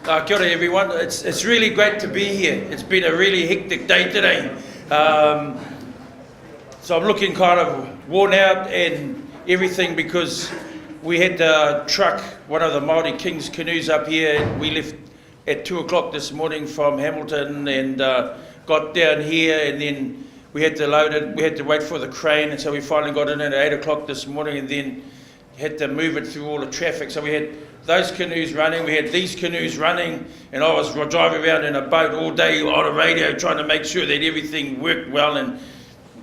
Kia ora everyone. It's really great to be here. It's been a really hectic day today. So I'm looking kind of worn out and everything because we had to truck one of the Maori King's canoes up here. We left at 2 o'clock this morning from Hamilton and got down here, and then we had to load it. We had to wait for the crane, and so we finally got in at 8 o'clock this morning, and then had to move it through all the traffic. So we had those canoes running, we had these canoes running, and I was driving around in a boat all day on a radio trying to make sure that everything worked well, and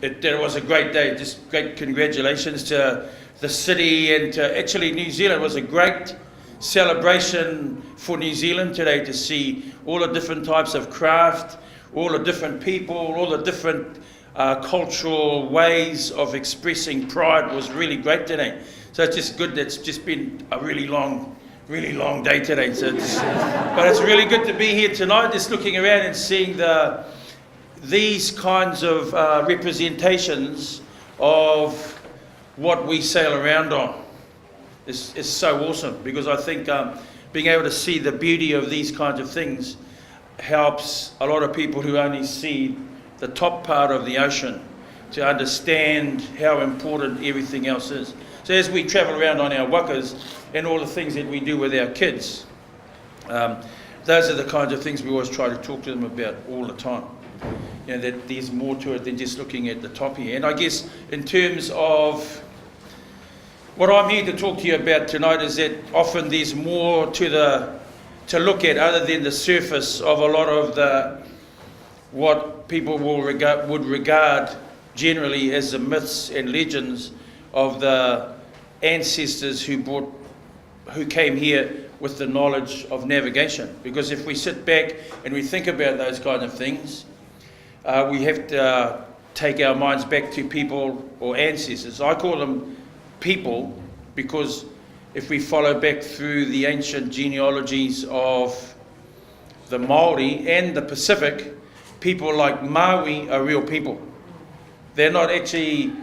it was a great day. Just great congratulations to the city and to actually New Zealand. It was a great celebration for New Zealand today to see all the different types of craft, all the different people, all the different cultural ways of expressing pride. Was really great today. So it's just good. It's just been a really long day today. So but it's really good to be here tonight, just looking around and seeing these kinds of representations of what we sail around on. Is so awesome, because I think being able to see the beauty of these kinds of things helps a lot of people who only see the top part of the ocean to understand how important everything else is. So as we travel around on our wakas and all the things that we do with our kids, those are the kinds of things we always try to talk to them about all the time. You know, that there's more to it than just looking at the top here. And I guess in terms of what I'm here to talk to you about tonight is that often there's more to look at other than the surface of a lot of what people would regard generally as the myths and legends of the ancestors who came here with the knowledge of navigation. Because if we sit back and we think about those kind of things, we have to take our minds back to people or ancestors. I call them people because if we follow back through the ancient genealogies of the Maori and the Pacific, people like Maori are real people. They're not actually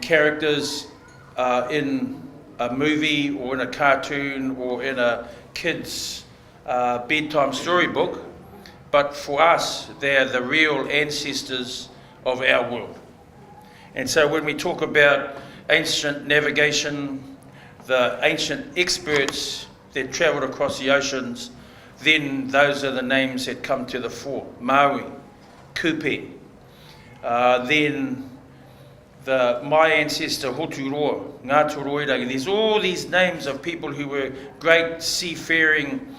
characters in a movie or in a cartoon or in a kid's bedtime storybook, but for us, they're the real ancestors of our world. And so when we talk about ancient navigation, the ancient experts that travelled across the oceans, then those are the names that come to the fore. Maori, Kupe, then my ancestor Hoturoa, Ngā there's all these names of people who were great seafaring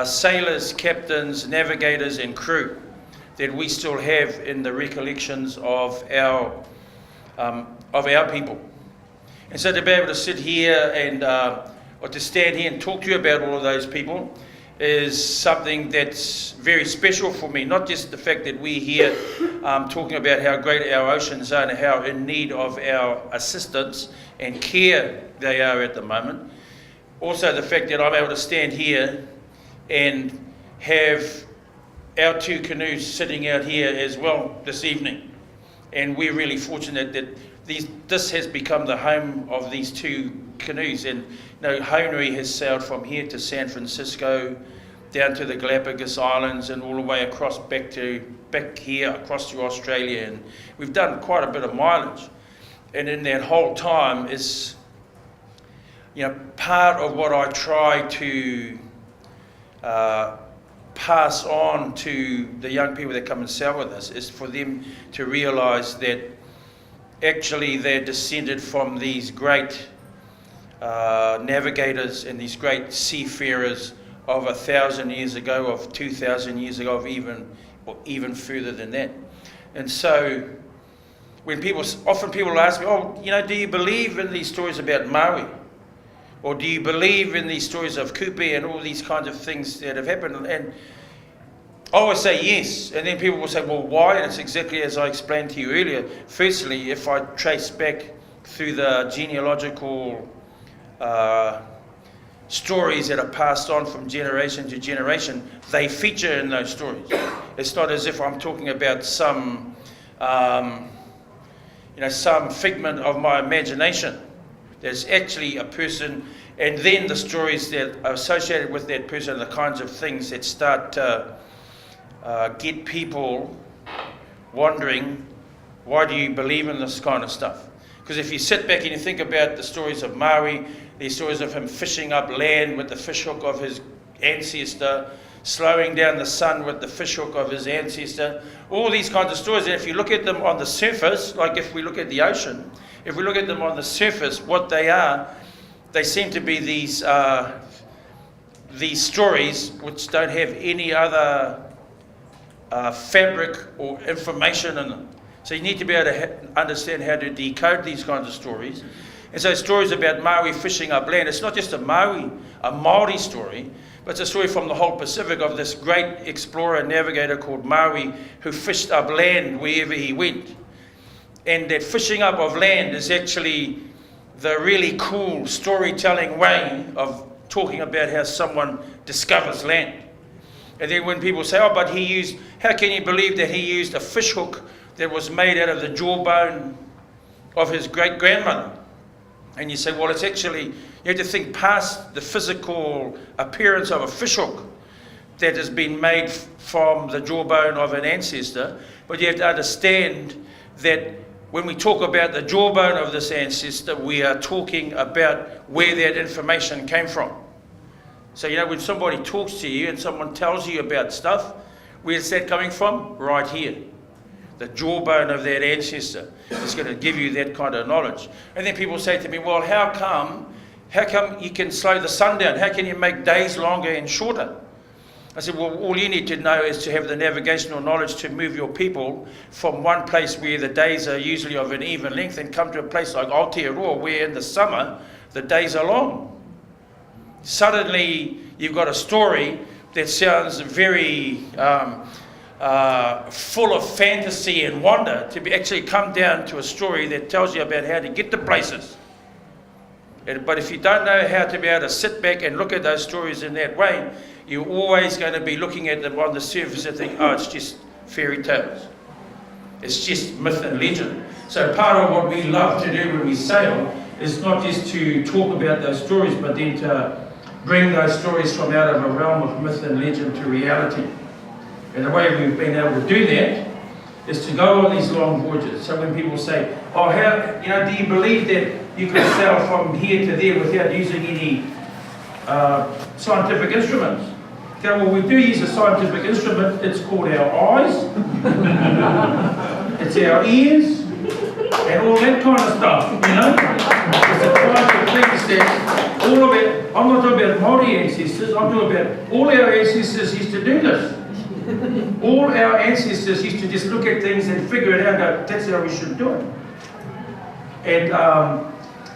sailors, captains, navigators and crew that we still have in the recollections of our people. And so to be able to sit here and or to stand here and talk to you about all of those people is something that's very special for me. Not just the fact that we're here talking about how great our oceans are and how in need of our assistance and care they are at the moment. Also the fact that I'm able to stand here and have our 2 canoes sitting out here as well this evening. And we're really fortunate that this has become the home of these 2 canoes. And Haunui has sailed from here to San Francisco, down to the Galapagos Islands, and all the way across back here across to Australia. And we've done quite a bit of mileage. And in that whole time is, part of what I try to pass on to the young people that come and sail with us is for them to realise that actually they're descended from these great navigators and these great seafarers of 1,000 years ago, of 2,000 years ago, of even further than that. And so when people ask me, do you believe in these stories about Maori? Or do you believe in these stories of Kupe and all these kinds of things that have happened? And I always say yes. And then people will say, well, why? And it's exactly as I explained to you earlier. Firstly, if I trace back through the genealogical stories that are passed on from generation to generation, they feature in those stories. It's not as if I'm talking about some figment of my imagination. There's actually a person And then the stories that are associated with that person, the kinds of things that start to get people wondering, why do you believe in this kind of stuff? Because if you sit back and you think about the stories of Maori, there's stories of him fishing up land with the fishhook of his ancestor, slowing down the sun with the fishhook of his ancestor, all these kinds of stories. And if you look at them on the surface, like if we look at the ocean, if we look at them on the surface, what they are, they seem to be these stories which don't have any other fabric or information in them. So you need to be able to understand how to decode these kinds of stories. And so stories about Maori fishing up land, it's not just a Maori story, but it's a story from the whole Pacific of this great explorer and navigator called Maori who fished up land wherever he went. And that fishing up of land is actually the really cool storytelling way of talking about how someone discovers land. And then when people say, oh, but how can you believe that he used a fish hook that was made out of the jawbone of his great-grandmother? And you say, well, it's actually, you have to think past the physical appearance of a fish hook that has been made from the jawbone of an ancestor, but you have to understand that when we talk about the jawbone of this ancestor, we are talking about where that information came from. So, when somebody talks to you and someone tells you about stuff, where's that coming from? Right here. The jawbone of that ancestor is going to give you that kind of knowledge. And then people say to me, well, how come you can slow the sun down? How can you make days longer and shorter? I said, well, all you need to know is to have the navigational knowledge to move your people from one place where the days are usually of an even length and come to a place like Hoturoa where in the summer the days are long. Suddenly you've got a story that sounds very full of fantasy and wonder to actually come down to a story that tells you about how to get to places. But if you don't know how to be able to sit back and look at those stories in that way, you're always going to be looking at them on the surface and think, oh, it's just fairy tales. It's just myth and legend. So part of what we love to do when we sail is not just to talk about those stories, but then to bring those stories from out of a realm of myth and legend to reality. And the way we've been able to do that is to go on these long voyages. So when people say, oh, do you believe that you can sail from here to there without using any scientific instruments? Okay, well, we do use a scientific instrument. It's called our eyes, it's our ears, and all that kind of stuff, It's a type of things that all of it, I'm not talking about Maori ancestors, I'm talking about all our ancestors used to do this. All our ancestors used to just look at things and figure it out and go, that's how we should do it. And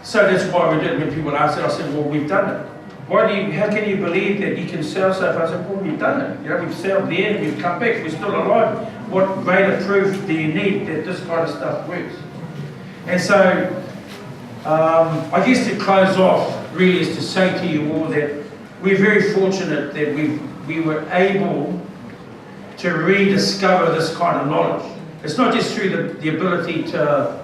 so that's why we did it. When people asked it, I said, well, we've done it. How can you believe that you can sail so far? I said, well, we've done it. We've sailed there, we've come back, we're still alive. What greater proof do you need that this kind of stuff works? And so, I guess to close off, really is to say to you all that we're very fortunate that we were able to rediscover this kind of knowledge. It's not just through the ability to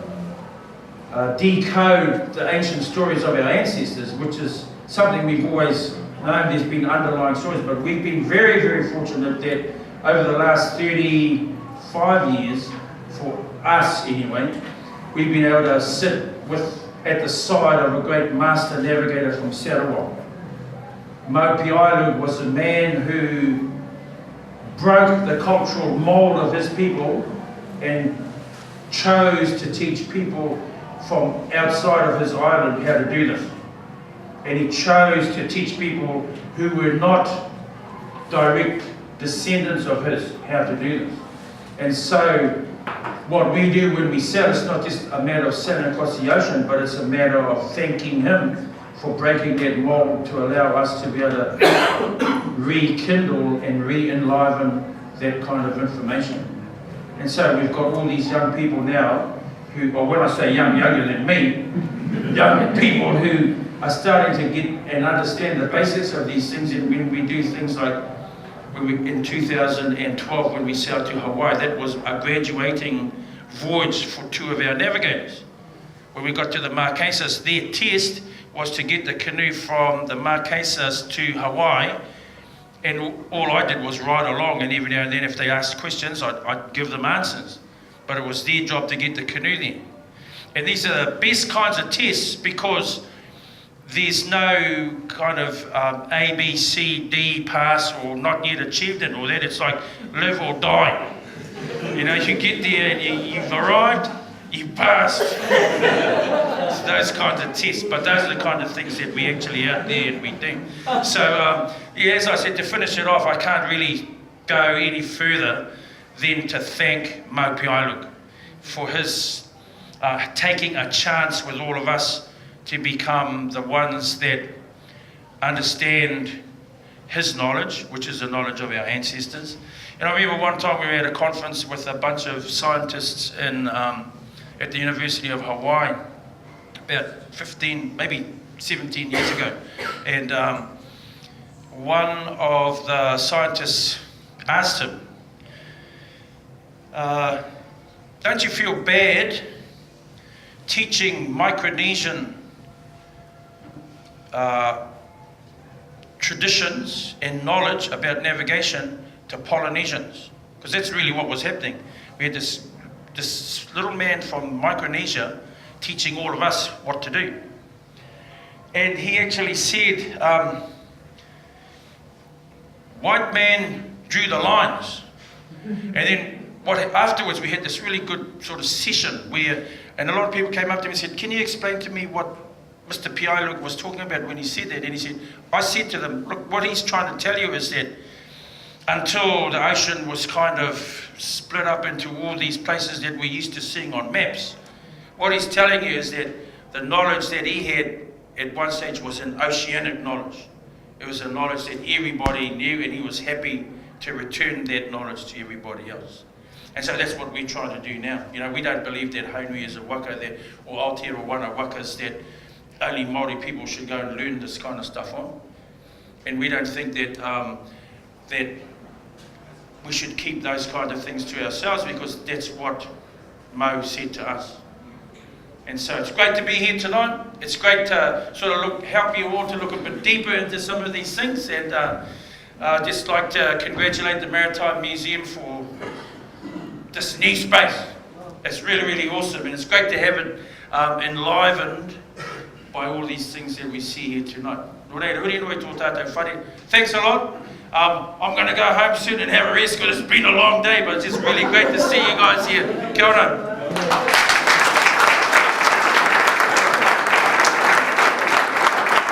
decode the ancient stories of our ancestors, which is something we've always known. There's been underlying stories, but we've been very, very fortunate that over the last 35 years, for us anyway, we've been able to sit at the side of a great master navigator from Sarawak. Maupailu was a man who broke the cultural mold of his people and chose to teach people from outside of his island how to do this. And he chose to teach people who were not direct descendants of his how to do this. And so what we do when we sail, it's not just a matter of sailing across the ocean, but it's a matter of thanking him for breaking that mold to allow us to be able to rekindle and re-enliven that kind of information. And so we've got all these young people now who, or when I say young, younger than me, young people who are starting to get and understand the basics of these things. And when we do things like, in 2012 when we sailed to Hawaii, that was a graduating voyage for two of our navigators. When we got to the Marquesas, their test was to get the canoe from the Marquesas to Hawaii, and all I did was ride along, and every now and then if they asked questions, I'd give them answers. But it was their job to get the canoe there. And these are the best kinds of tests because there's no kind of A, B, C, D pass or not yet achieved it or that. It's like live or die. You know, you get there and you've arrived, you've passed. It's those kinds of tests, but those are the kind of things that we actually out there and we do. So, yeah, as I said, to finish it off, I can't really go any further than to thank Mau Piailug for his taking a chance with all of us to become the ones that understand his knowledge, which is the knowledge of our ancestors. And I remember one time we were at a conference with a bunch of scientists at the University of Hawaii about 15, maybe 17 years ago. And one of the scientists asked him, don't you feel bad teaching Micronesian traditions and knowledge about navigation to Polynesians? Because that's really what was happening. We had this little man from Micronesia teaching all of us what to do. And he actually said, white man drew the lines. And then afterwards we had this really good sort of session where, and a lot of people came up to me and said, can you explain to me what Mr. Piailug was talking about when he said that? And he said, I said to them, look, what he's trying to tell you is that until the ocean was kind of split up into all these places that we're used to seeing on maps, what he's telling you is that the knowledge that he had at one stage was an oceanic knowledge. It was a knowledge that everybody knew, and he was happy to return that knowledge to everybody else. And so that's what we're trying to do now. You know, we don't believe that Haunui is a waka that, or Aotearoa wakas that only Maori people should go and learn this kind of stuff on. And we don't think that that we should keep those kind of things to ourselves, because that's what Mo said to us. And so it's great to be here tonight. It's great to sort of help you all to look a bit deeper into some of these things, and just like to congratulate the Maritime Museum for this new space. It's really, really awesome, and it's great to have it enlivened by all these things that we see here tonight. Thanks a lot. I'm going to go home soon and have a rest because it's been a long day, but it's just really great to see you guys here. Kia ora.